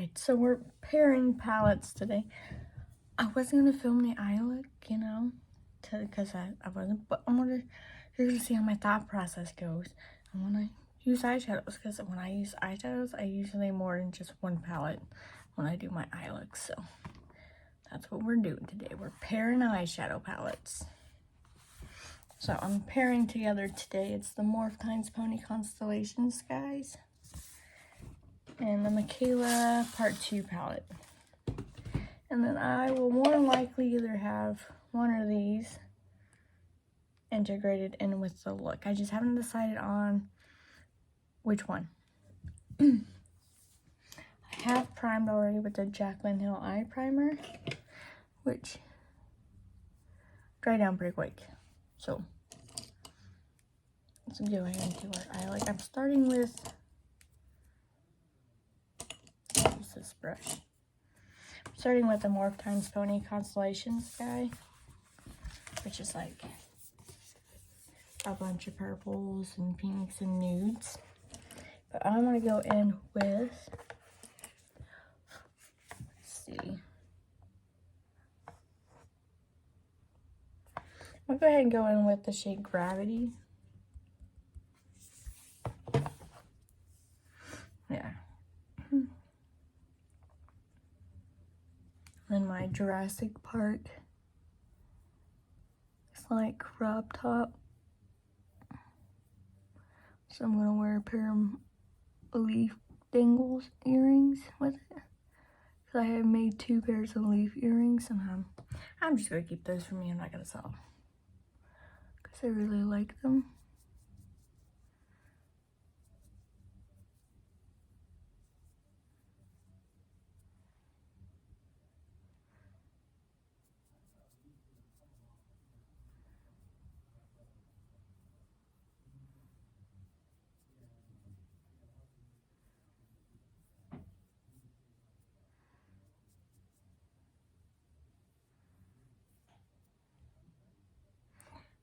Alright, so we're pairing palettes today. I wasn't gonna film the eye look, you know, because I wasn't, but you're gonna see how my thought process goes. I wanna use eyeshadows, because when I use eyeshadows, I usually more than just one palette when I do my eye look, so that's what we're doing today. We're pairing eyeshadow palettes. So I'm pairing together today. It's the Morphe x Pony Constellations, guys. And the Mikayla Part 2 palette. And then I will more than likely either have one of these integrated in with the look. I just haven't decided on which one. I have primed already with the Jaclyn Hill eye primer, which dried down pretty quick. So let's go ahead and do our eye look. I'm starting with this brush. I'm starting with the Morphe x Pony Constellations guy, which is like a bunch of purples and pinks and nudes. But I want to go in with, let's see. I'll go ahead and go in with the shade Gravity. Yeah. Then my Jurassic Park. It's like crop top. So I'm gonna wear a pair of leaf dangles earrings with it. So I have made 2 pairs of leaf earrings, and I'm just gonna keep those for me. I'm not gonna sell them because I really like them.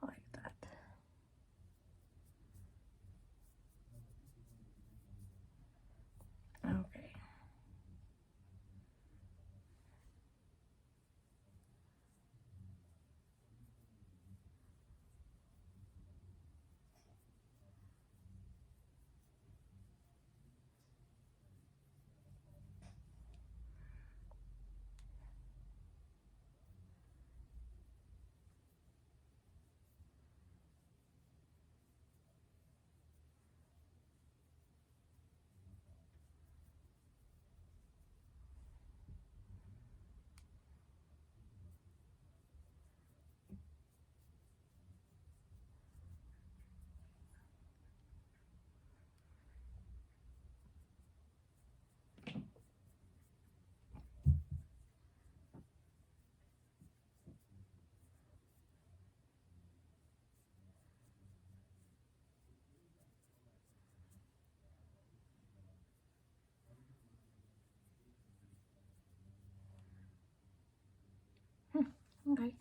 Like that. Okay. Okay.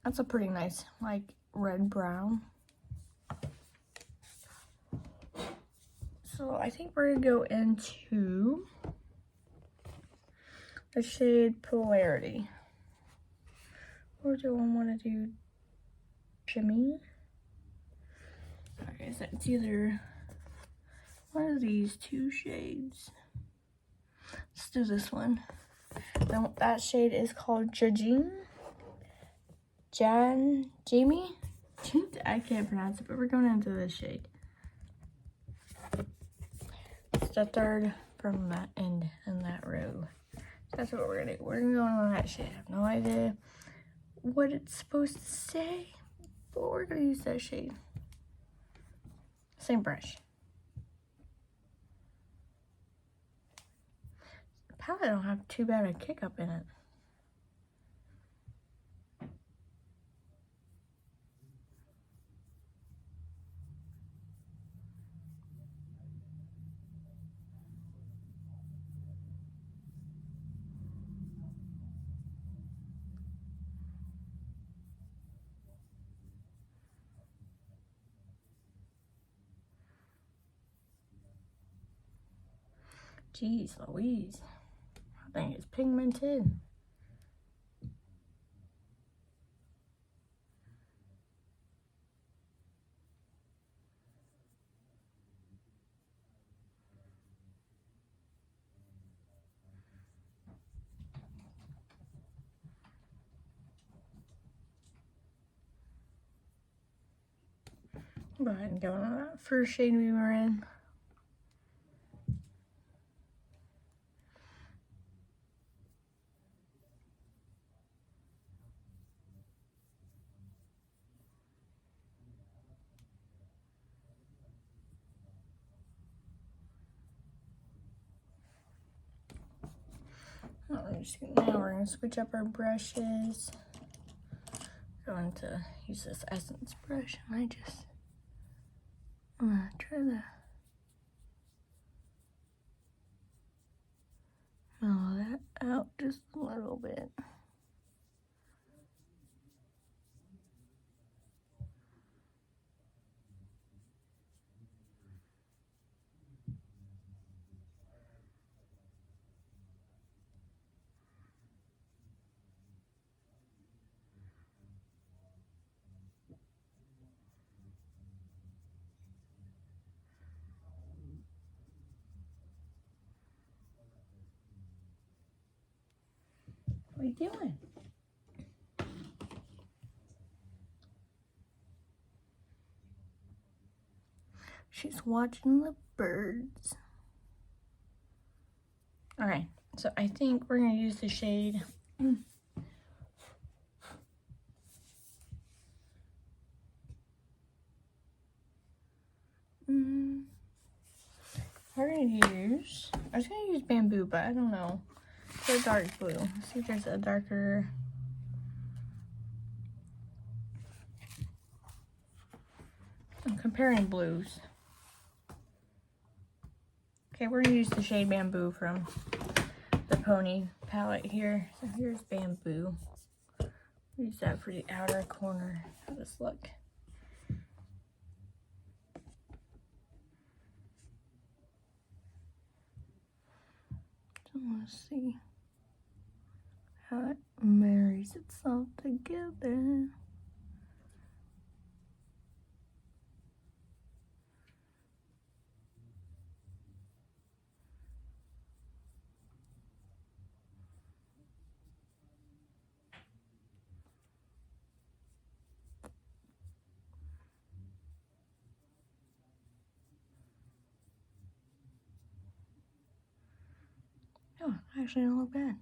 That's a pretty nice, like, red brown. So I think we're gonna go into the shade Polarity. Or do I want to do Jimmy? Okay, so it's either one of these 2 shades. Let's do this one. That shade is called Jamie. I can't pronounce it, but we're going into this shade. It's the 3rd from that end in that row. So that's what we're gonna do. We're gonna go on that shade. I have no idea what it's supposed to say, but we're gonna use that shade. Same brush. The palette don't have too bad a kick up in it. Jeez Louise. I think it's pigmented. Go ahead and go on that first shade we were in. Now we're going to switch up our brushes. Going to use this Essence brush, and I'm going to try to mellow that out just a little bit. What are you doing? She's watching the birds. Alright, so I think we're going to use the shade we're going to use, I was going to use Bamboo, but I don't know. It's a dark blue. Let's see if there's a darker. I'm comparing blues. Okay, we're going to use the shade Bamboo from the Pony palette here. So here's Bamboo. Use that for the outer corner of this look. So let's see how it marries itself together. Oh, actually don't look bad.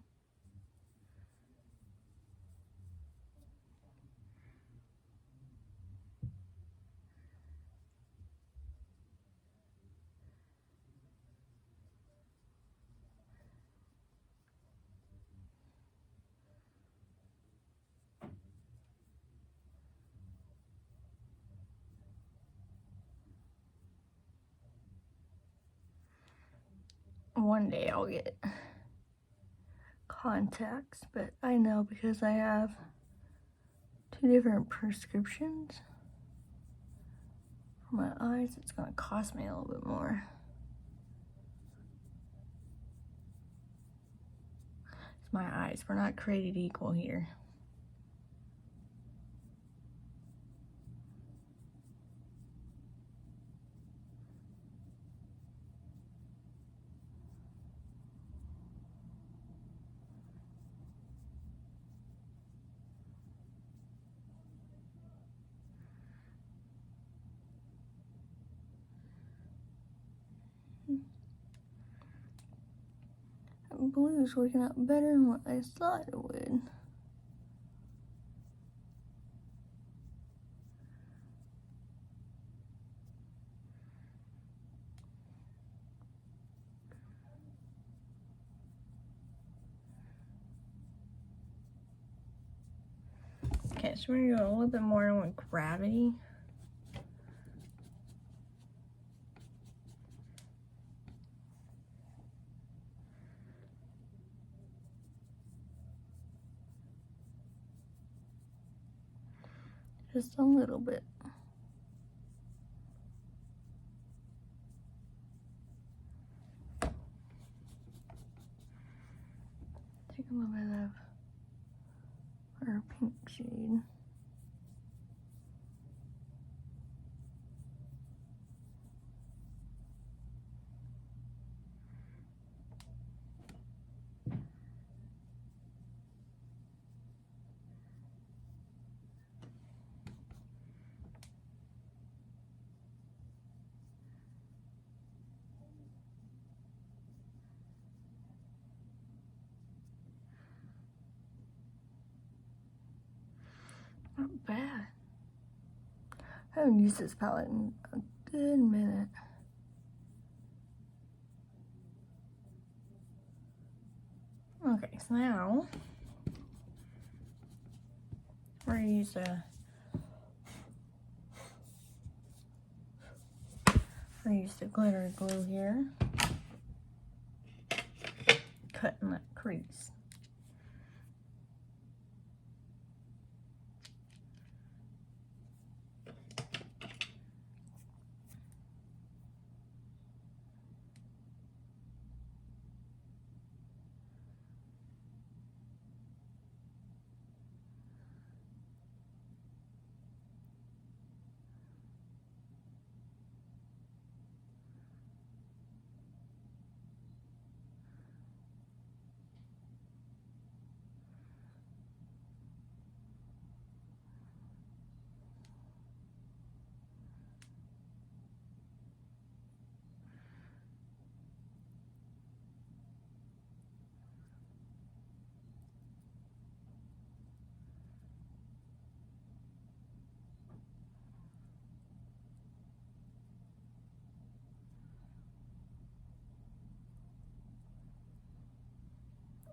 One day I'll get contacts, but I know because I have 2 different prescriptions for my eyes, it's gonna cost me a little bit more. It's my eyes. We're not created equal here. Blue is working out better than what I thought it would. Okay, so we're gonna go a little bit more with Gravity. Just a little bit. take a little bit of our pink shade. Not bad. I haven't used this palette in a good minute. Okay, so now we're gonna use the glitter glue here. Cutting that crease.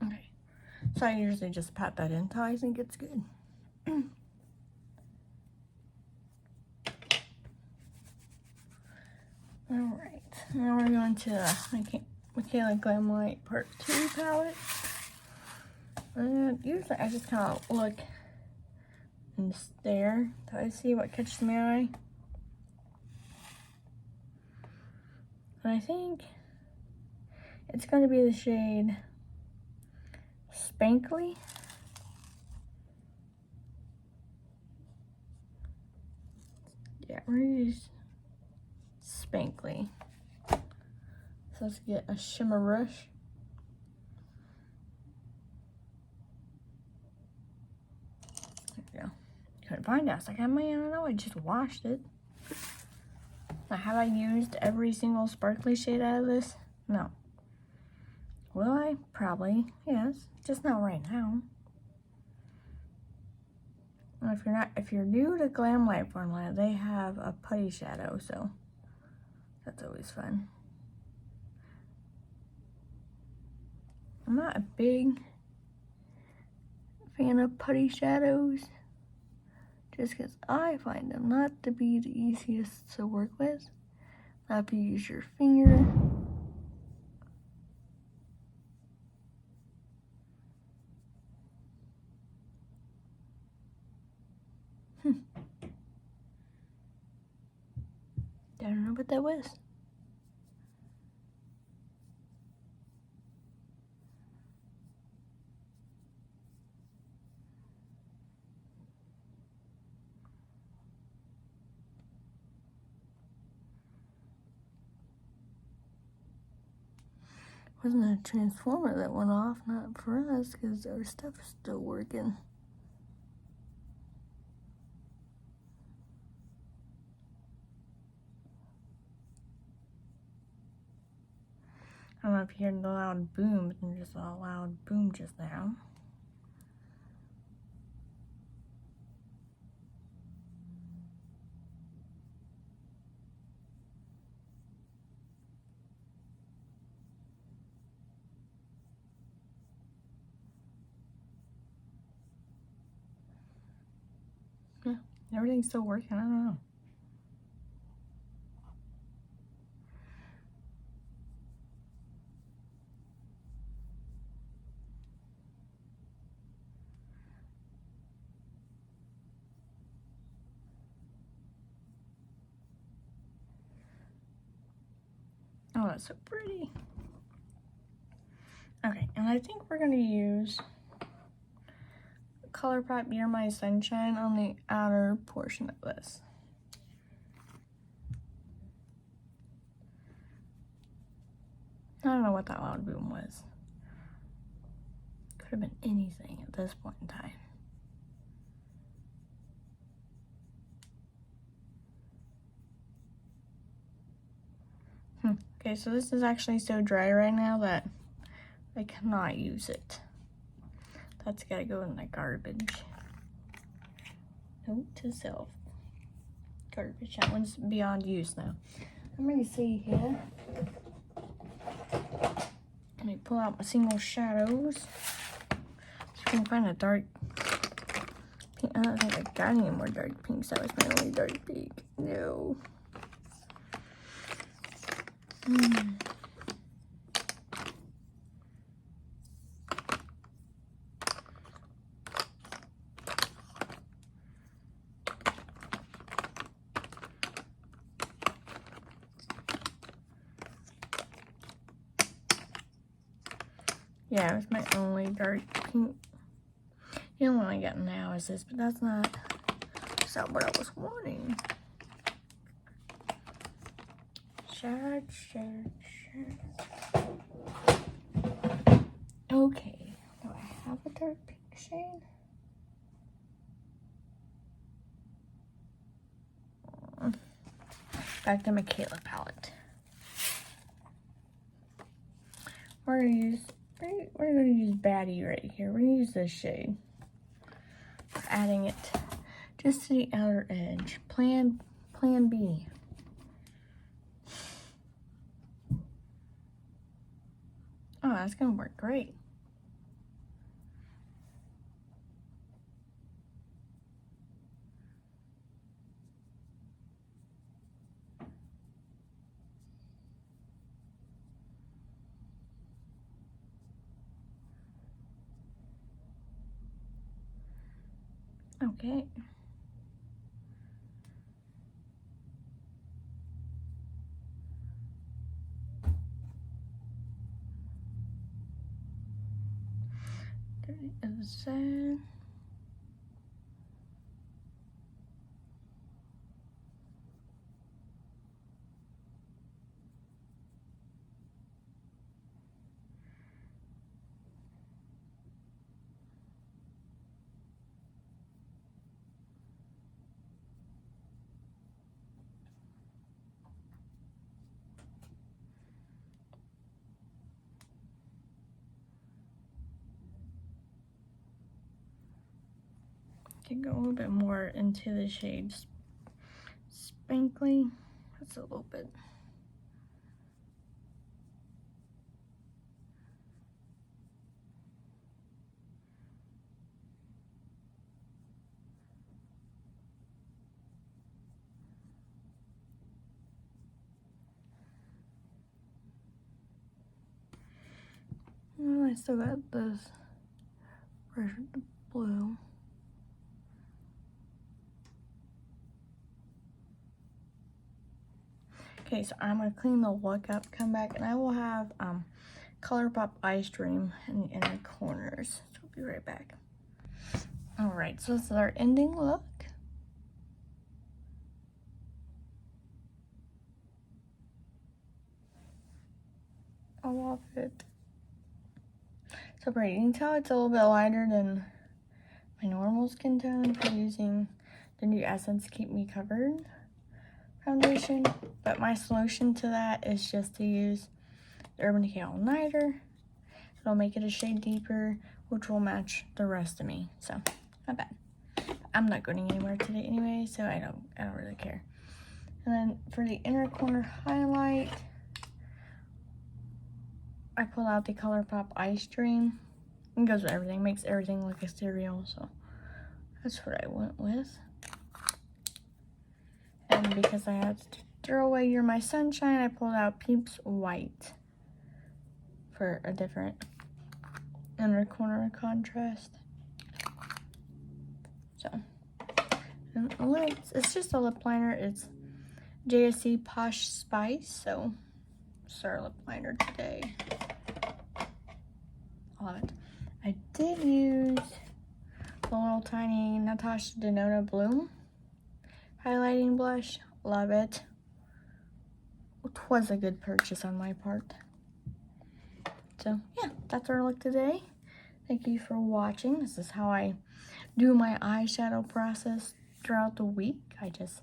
Okay, so I usually just pat that in until I think it's good. Alright, now we're going to Mikayla Glamlite Part 2 palette. And usually I just kind of look and stare till I see what catches my eye. And I think it's going to be the shade Spankly. Yeah, we're going to use Spankly. So let's get a shimmer brush. There we go. Couldn't find it. I was like, I don't know, I just washed it. Now, have I used every single sparkly shade out of this? No. Will I? Probably, yes. Just not right now. And if you're new to Glamlite formula, they have a putty shadow, so that's always fun. I'm not a big fan of putty shadows, just because I find them not to be the easiest to work with. Now if you use your finger, I don't know what that was. Wasn't a transformer that went off, not for us, because our stuff is still working. I don't know if you heard the loud boom, but there's just a loud boom just now. Yeah, everything's still working, I don't know. Oh, that's so pretty. Okay, and I think we're gonna use ColourPop You're My Sunshine on the outer portion of this. I don't know what that loud boom was. Could have been anything at this point in time. Okay, so this is actually so dry right now that I cannot use it. That's gotta go in the garbage. Note to self. Garbage. That one's beyond use now. I'm gonna see here. Let me pull out my single shadows. See if I can find a dark pink. I don't think I got any more dark pinks. That was my only dark pink. No. Yeah, it was my only dark pink. The only one I got now is this, but that's not what I was wanting. Shades. Okay, do I have a dark pink shade? Back to Mikayla palette. We're gonna use Baddie right here. We're gonna use this shade. We're adding it just to the outer edge. Plan B. Oh, that's gonna work great. Okay. There is that. Can go a little bit more into the shade Spankly. That's a little bit. Well, I still got this brush with the blue. Okay, so I'm gonna clean the look up, come back, and I will have ColourPop Ice Dream in the inner corners. So I'll be right back. All right, so this is our ending look. I love it. So pretty. You can tell it's a little bit lighter than my normal skin tone for using the new Essence Keep Me Covered foundation. But my solution to that is just to use the Urban Decay All Nighter. It'll make it a shade deeper, which will match the rest of me. So not bad. I'm not going anywhere today anyway, so I don't really care. And then for the inner corner highlight, I pull out the ColourPop Ice Dream. It goes with everything, makes everything look a cereal, so that's what I went with. And because I had to throw away You're My Sunshine, I pulled out Peeps White for a different inner corner contrast. So, and lips, it's just a lip liner. It's JSC Posh Spice, so it's our lip liner today. palette. I did use the little tiny Natasha Denona Bloom highlighting blush. Love it. It was a good purchase on my part. So yeah, that's our look today. Thank you for watching. This is how I do my eyeshadow process throughout the week. I just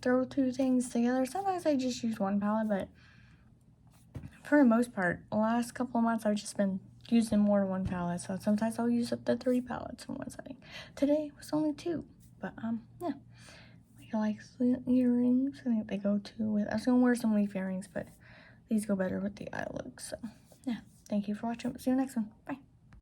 throw two things together. Sometimes I just use one palette, but for the most part, the last couple of months I've just been using more than one palette. So sometimes I'll use up to 3 palettes in one setting. Today was only 2, but yeah. I like the earrings. I think they go too with. I was gonna wear some leaf earrings, but these go better with the eye look. So yeah, thank you for watching. See you next one. Bye.